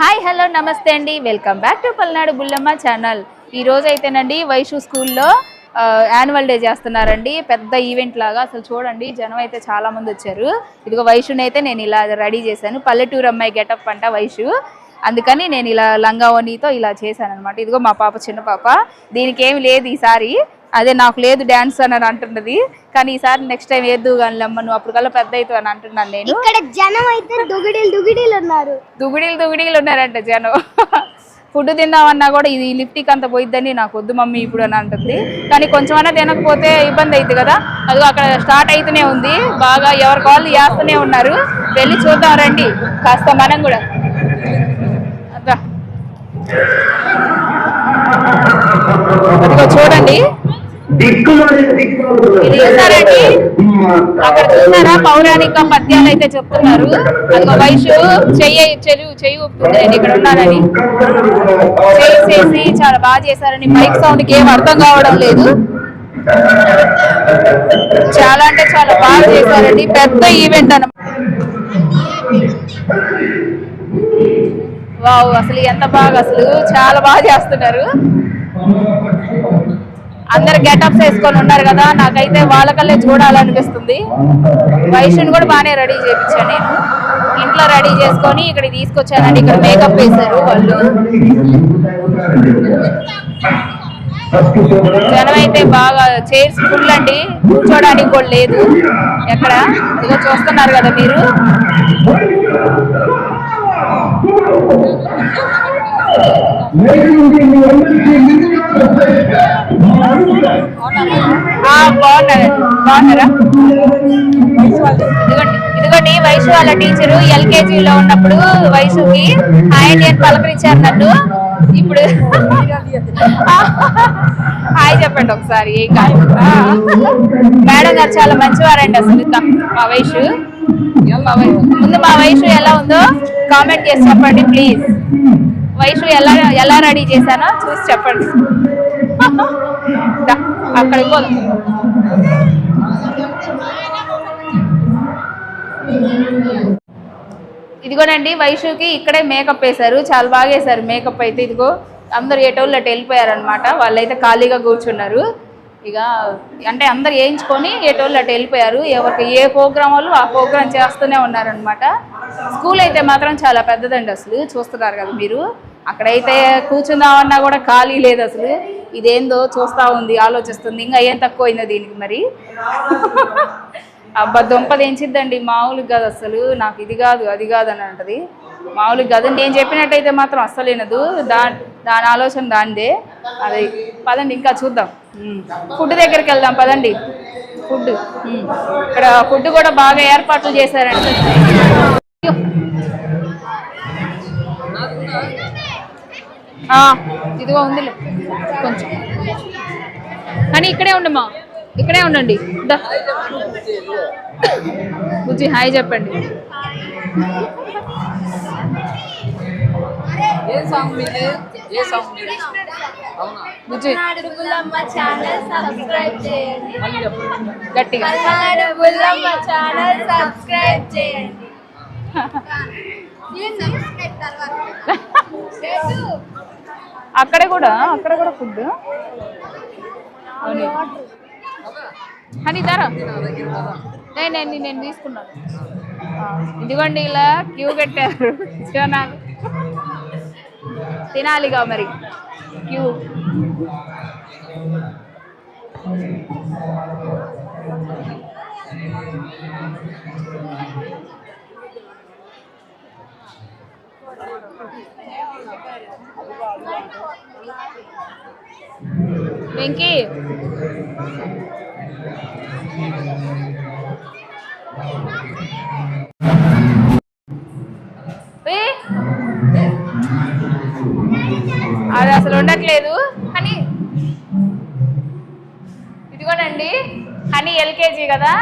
Hi hello నమస్తే అండి, welcome back to Palnadu Bullamma channel. ఈ రోజు అయితేనండి వైషు స్కూల్లో యాన్యువల్ డే చేస్తున్నారండి. పెద్ద ఈవెంట్ లాగా. అసలు చూడండి, జనం అయితే చాలా మంది వచ్చారు. ఇదిగో వైషుని అయితే నేను ఇలా రెడీ చేశాను. పల్లెటూరు అమ్మాయి గెటప్ అంట వైషు, అందుకని నేను ఇలా లంగా ఓనీతో ఇలా చేశాను అనమాట. ఇదిగో మా పాప, చిన్న పాప. దీనికి ఏమి లేదు ఈసారి, అదే నాకు లేదు డాన్స్ అని అంటున్నది. కానీ ఈసారి నెక్స్ట్ టైం వేద్దు కానీ అమ్మ, నువ్వు అప్పటికల్లా పెద్ద అవుతావు అని అంటున్నాను నేను. ఇక్కడ జనం అయితే దుగిడీలు ఉన్నారు. దుగిడీలు ఉన్నారంట జనం. ఫుడ్ తిందామన్నా కూడా ఇది లిప్టిక్ అంత పోయిద్దని నాకు వద్దు మమ్మీ ఇప్పుడు అని అంటుంది. కానీ కొంచెమన్నా తినకపోతే ఇబ్బంది అవుతుంది కదా. అది అక్కడ స్టార్ట్ అవుతూనే ఉంది బాగా, ఎవరి కాళ్ళు చేస్తూనే ఉన్నారు. వెళ్ళి చూద్దాం రండి కాస్త మనం కూడా. అదిగో చూడండి, ఇది చూసారండి, అక్కడ చూసారా పౌరాణిక పద్యాలు అయితే చెప్తున్నారు. అదిగో వైషు చెయ్యి ఊపుతుంది, నేను ఇక్కడ ఉన్నానని చేసి చాలా బాగా చేశారని. మైక్ సౌండ్ కి ఏం అర్థం కావడం లేదు. చాలా అంటే చాలా బాగా చేశారండి, పెద్ద ఈవెంట్ అన్నమాట. వావ్, అసలు ఎంత బాగా, అసలు చాలా బాగా చేస్తున్నారు. అందరు గెటప్స్ వేసుకొని ఉన్నారు కదా, నాకైతే వాళ్ళకల్లే చూడాలనిపిస్తుంది. వైషుని కూడా బాగానే రెడీ చేయించాను నేను. ఇంట్లో రెడీ చేసుకొని ఇక్కడికి తీసుకొచ్చానండి. ఇక్కడ మేకప్ వేశారు వాళ్ళు. జనం అయితే బాగా, చైర్స్ ఫుల్ అండి, కూర్చోడానికి కూడా లేదు ఎక్కడ. ఇదిగో చూస్తున్నారు కదా మీరు. బాగున్నారా? ఇదిగోండి వైషు వాళ్ళ టీచరు ఎల్కేజీలో ఉన్నప్పుడు వైషుకి హాయ్ అని పలకరించారు నన్ను. ఇప్పుడు హాయ్ చెప్పండి ఒకసారి. ఏం కాదు, మేడం గారు చాలా మంచివారండి అసలు. మా వైషు ముందు మా వైషు ఎలా ఉందో కామెంట్ చేసి చెప్పండి ప్లీజ్. వైషు ఎలా రెడీ చేశానో చూసి చెప్పండి. అక్కడికి పోదాం. ఇదిగోనండి వైషుకి ఇక్కడే మేకప్ వేశారు, చాలా బాగా వేశారు మేకప్ అయితే. ఇదిగో అందరు ఏటోళ్ళు అటు వెళ్ళిపోయారనమాట, వాళ్ళైతే ఖాళీగా కూర్చున్నారు. ఇక అంటే అందరు వేయించుకొని ఏటోళ్ళు అటు వెళ్ళిపోయారు. ఎవరికి ఏ ప్రోగ్రామ్ వాళ్ళు ఆ ప్రోగ్రామ్ చేస్తూనే ఉన్నారనమాట. స్కూల్ అయితే మాత్రం చాలా పెద్దదండి, అసలు చూస్తున్నారు కదా మీరు. అక్కడైతే కూర్చుందామన్నా కూడా ఖాళీ లేదు అసలు. ఇదేందో చూస్తూ ఉంది, ఆలోచిస్తుంది. ఇంకా ఏం తక్కువైందో దీనికి మరి. అబ్బా దుంపదేంచిద్దండి, మామూలుగా కాదు అసలు. నాకు ఇది కాదు అది కాదు అని అంటది. మామూలుగా కాదు, నేను చెప్పినట్టయితే మాత్రం అస్సలు వినదు. దాని ఆలోచన దానిదే. అది పదండి ఇంకా చూద్దాం. ఫుడ్ దగ్గరికి వెళ్దాం పదండి. ఫుడ్ ఇక్కడ ఫుడ్ కూడా బాగా ఏర్పాట్లు చేశారండి. ఇదిగో ఉందిలే కొంచెం, కానీ ఇక్కడే ఉండమ్మా, ఇక్కడే ఉండండి. బుజ్జి హాయ్ చెప్పండి. బుజ్జి గట్టిగా అక్కడ కూడా ఫుడ్ అని ధర నేను తీసుకున్నాను. ఇదిగోండి ఇలా క్యూ కట్టారు. నాకు తినాలిగా మరి క్యూ. వెంకీ అది అసలు ఉండట్లేదు. కానీ ఇదిగోనండి, హనీ ఎల్కేజీ కదా,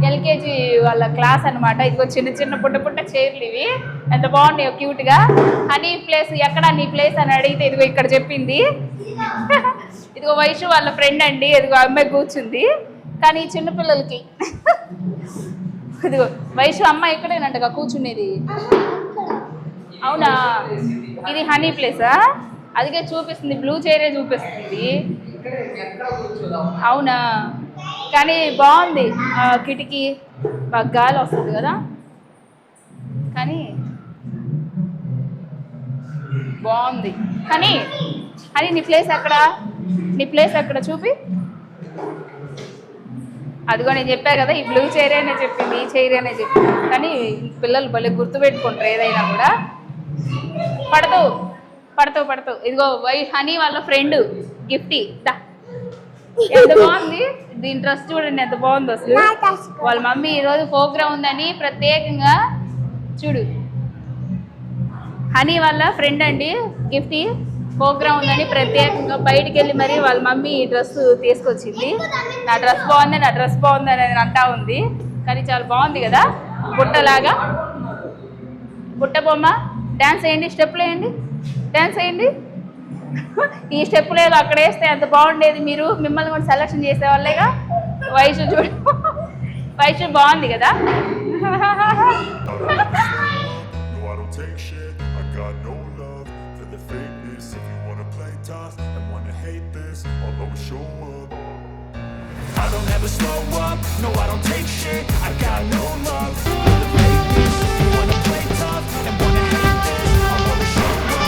ఎల్కేజీ వాళ్ళ క్లాస్ అనమాట. ఇదిగో చిన్న పుట్ట చైర్లు ఇవి, ఎంత బాగున్నాయో క్యూట్గా. హనీ ప్లేస్ ఎక్కడ, నీ ప్లేస్ అని అడిగితే ఇదిగో ఇక్కడ చెప్పింది. ఇదిగో వైషు వాళ్ళ ఫ్రెండ్ అండి, ఇదిగో అమ్మాయి కూర్చుంది. కానీ చిన్నపిల్లలకి ఇదిగో వైషు అమ్మ ఇక్కడేనంటగా కూర్చునేది. అవునా, ఇది హనీ ప్లేసా? అదిగే చూపిస్తుంది, బ్లూ చైరే చూపిస్తుంది. అవునా, కానీ బాగుంది. కిటికీ బాగా గాలి వస్తుంది కదా, కానీ బాగుంది. కానీ అని నీ ప్లేస్ ఎక్కడ? నీ ప్లేస్ ఎక్కడ చూపి. అదిగో నేను చెప్పా కదా, ఈ బ్లూ చైర్ అనే చెప్పింది, ఈ చైర్ అనే చెప్పింది. కానీ పిల్లలు భలే గుర్తుపెట్టుకుంటారు ఏదైనా కూడా. పడతావు పడతావు పడతావు. ఇదిగో హనీ వాళ్ళ ఫ్రెండ్ గిఫ్టీ దా. ఎంత బాగుంది దీని డ్రెస్, చూడండి ఎంత బాగుంది అసలు. వాళ్ళ మమ్మీ ఈరోజు ప్రోగ్రామ్ ఉందని ప్రత్యేకంగా చూడు. హనీ వాళ్ళ ఫ్రెండ్ అండి గిఫ్టీ, ప్రోగ్రామ్ ఉందని ప్రత్యేకంగా బయటికి వెళ్ళి మరి వాళ్ళ మమ్మీ డ్రెస్ తీసుకొచ్చింది. నా డ్రెస్ బాగుంది అని అంటా ఉంది. కానీ చాలా బాగుంది కదా, బుట్టలాగా. బుట్ట బొమ్మ. డ్యాన్స్ వేయండి, స్టెప్పులు వేయండి, డ్యాన్స్ వేయండి. ఈ స్టెప్ లేదు, అక్కడ వేస్తే ఎంత బాగుండేది. మిమ్మల్ని కూడా సెలెక్షన్ చేసేవాళ్ళేగా. వయసు చూడు, వయసు బాగుంది కదా. I don't ever slow up, no I don't take shit. I got no love for the fakeness. You wanna play tough and wanna hate this, I'll always show up.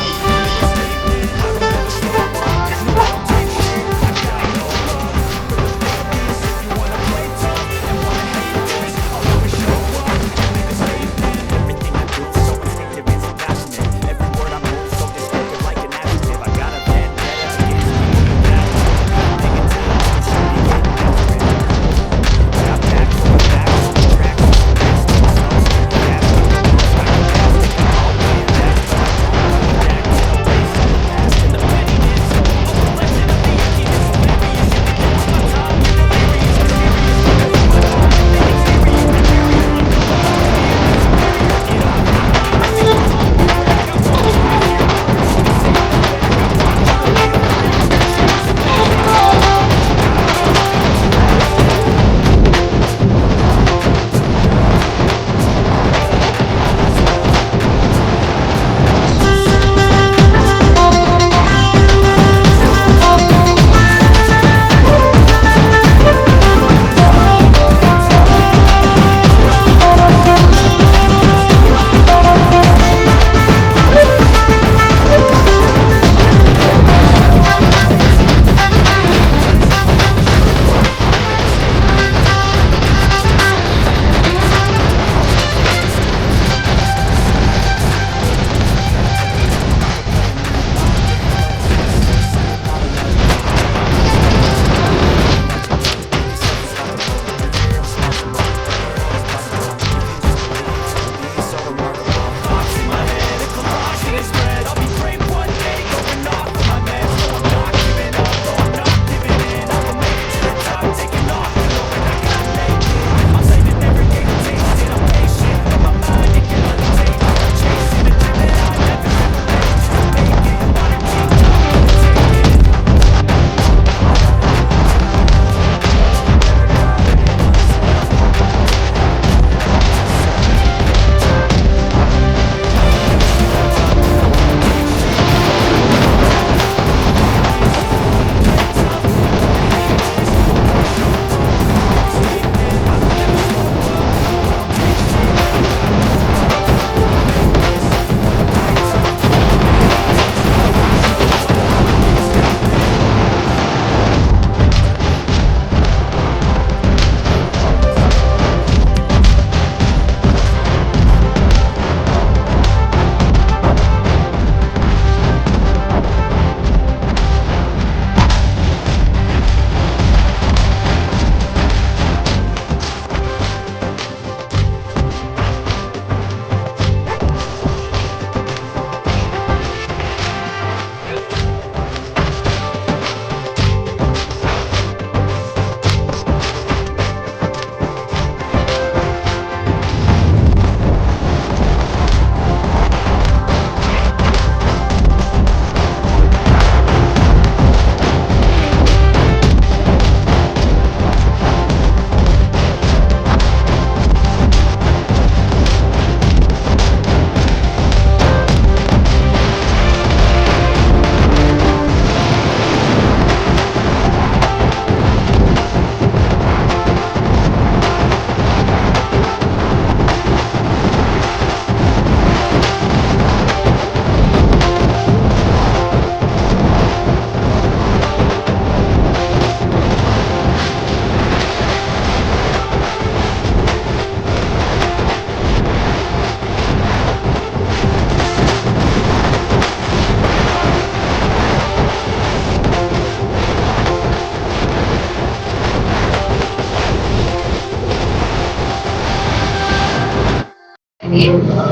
I don't ever slow up, no I don't take shit. I got no love for the fakeness. You wanna play tough and wanna hate this, I'll always show up. And leave a statement. Everything I do is so instinctive, it's passionate. Every word I move so descriptive like an adjective. I got a vendetta against people that negative.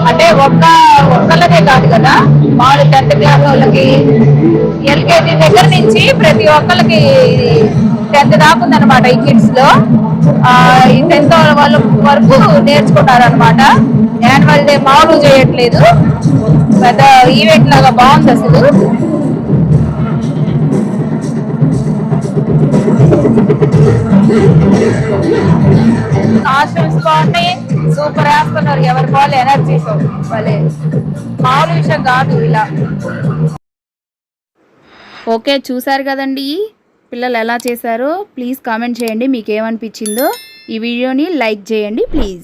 అంటే ఒక్కళ్ళదే కాదు కదా, వాళ్ళు 10th class వాళ్ళకి, LKG దగ్గర నుంచి ప్రతి ఒక్కళ్ళకి 10th దాకా ఉందన్నమాట ఈ కిడ్స్ లో. ఈ 10th వాళ్ళ వరకు నేర్చుకున్నారనమాట. యాన్యువల్ డే మామూలు చేయట్లేదు, పెద్ద ఈవెంట్ లాగా బాగుంది అసలు. కాస్ట్యూమ్స్ బాగున్నాయి, సూపర్ వేస్తున్నారు, ఎవరి వాళ్ళు ఎనర్జీ వాళ్ళే, మామూలు విషయం కాదు ఇలా. ఓకే, చూసారు కదండి పిల్లలు ఎలా చేశారో. ప్లీజ్ కామెంట్ చేయండి మీకు ఏమనిపించిందో. ఈ వీడియోని లైక్ చేయండి ప్లీజ్.